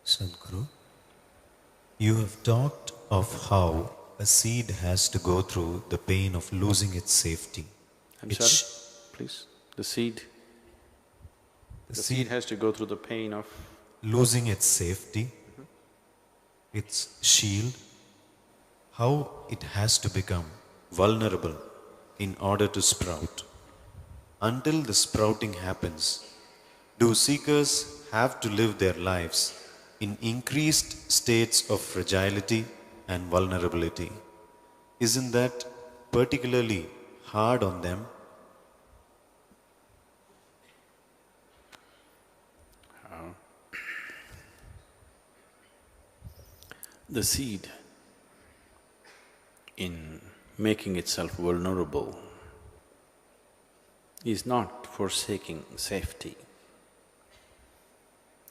Sadhguru, you have talked of how a seed has to go through the pain of losing its safety. I'm sorry, please. The seed has to go through the pain of… losing its safety, its shield, how it has to become vulnerable in order to sprout. Until the sprouting happens, do seekers have to live their lives in increased states of fragility and vulnerability? Isn't that particularly hard on them? The seed, in making itself vulnerable, is not forsaking safety.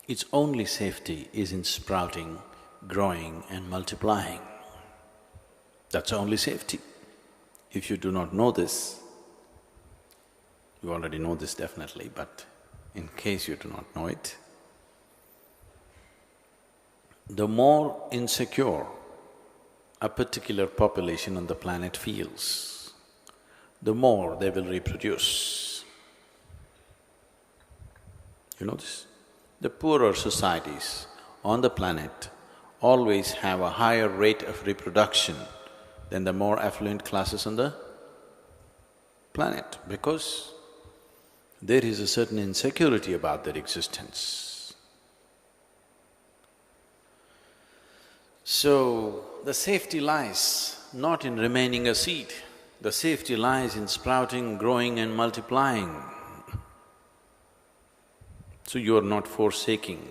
Its only safety is in sprouting, growing and multiplying. That's only safety. If you do not know this, you already know this definitely, but in case you do not know it, the more insecure a particular population on the planet feels, the more they will reproduce. You know this? The poorer societies on the planet always have a higher rate of reproduction than the more affluent classes on the planet, because there is a certain insecurity about their existence. So, the safety lies not in remaining a seed, the safety lies in sprouting, growing and multiplying. So you are not forsaking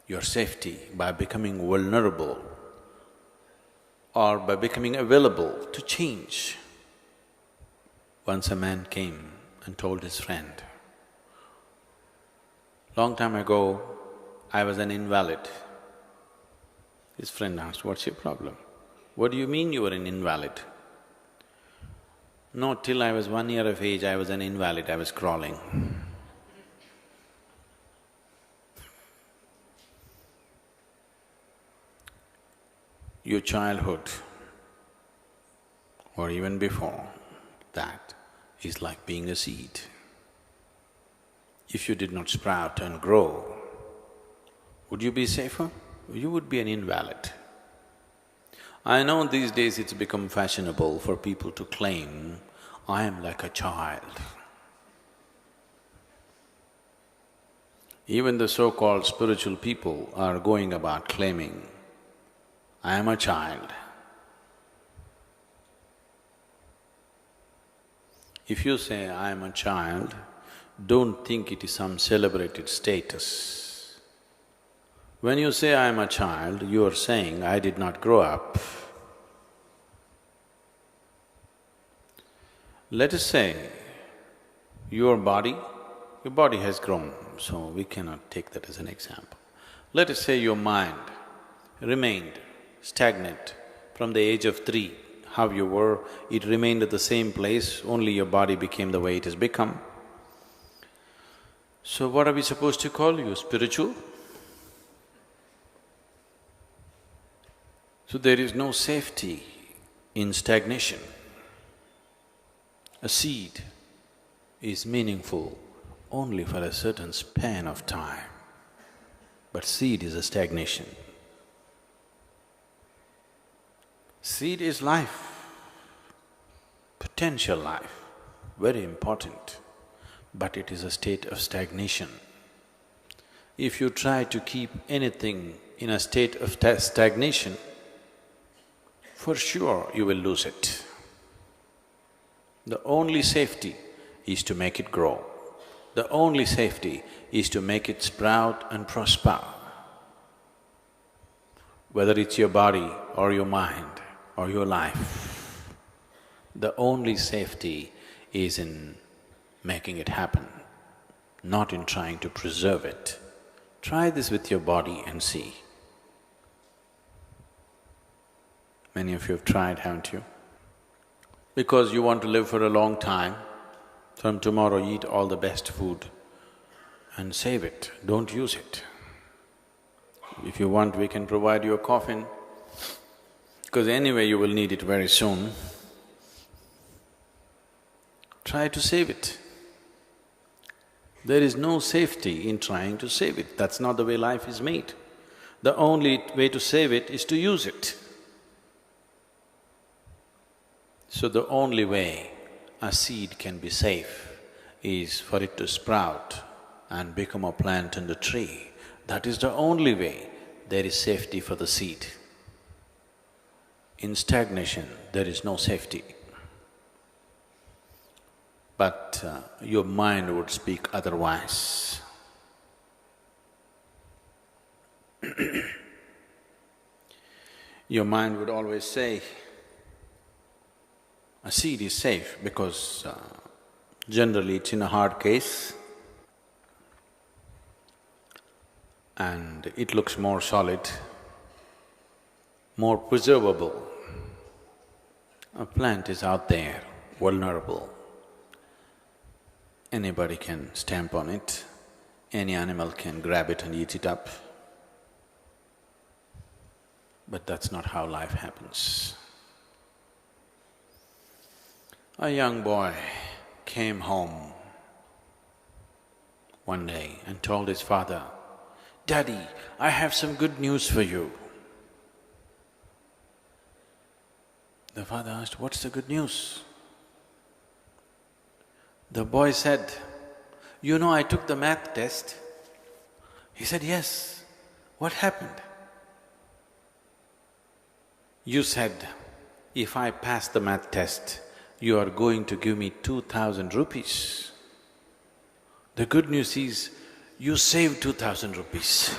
your safety by becoming vulnerable or by becoming available to change. Once a man came and told his friend, long time ago, I was an invalid. His friend asked, what's your problem? What do you mean you were an invalid? No, till I was 1 year of age, I was an invalid, I was crawling. Your childhood, or even before that, is like being a seed. If you did not sprout and grow, would you be safer? You would be an invalid. I know these days it's become fashionable for people to claim, I am like a child. Even the so-called spiritual people are going about claiming, I am a child. If you say, I am a child, don't think it is some celebrated status. When you say, I am a child, you are saying, I did not grow up. Let us say, your body has grown, so we cannot take that as an example. Let us say your mind remained stagnant from the age of 3, how you were, it remained at the same place, only your body became the way it has become. So what are we supposed to call you, spiritual? So there is no safety in stagnation. A seed is meaningful only for a certain span of time, but seed is a stagnation. Seed is life, potential life, very important, but it is a state of stagnation. If you try to keep anything in a state of stagnation, for sure you will lose it. The only safety is to make it grow. The only safety is to make it sprout and prosper. Whether it's your body or your mind or your life, the only safety is in making it happen, not in trying to preserve it. Try this with your body and see. Many of you have tried, haven't you? Because you want to live for a long time, from tomorrow eat all the best food and save it, don't use it. If you want, we can provide you a coffin, because anyway you will need it very soon. Try to save it. There is no safety in trying to save it, that's not the way life is made. The only way to save it is to use it. So the only way a seed can be safe is for it to sprout and become a plant and a tree. That is the only way there is safety for the seed. In stagnation, there is no safety. But your mind would speak otherwise. Your mind would always say, a seed is safe because generally it's in a hard case and it looks more solid, more preservable. A plant is out there, vulnerable. Anybody can stamp on it, any animal can grab it and eat it up. But that's not how life happens. A young boy came home one day and told his father, "Daddy, I have some good news for you." The father asked, "What's the good news?" The boy said, "You know, I took the math test." He said, "Yes, what happened?" "You said, if I pass the math test, you are going to give me 2,000 rupees. The good news is, you saved 2,000 rupees.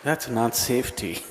That's not safety.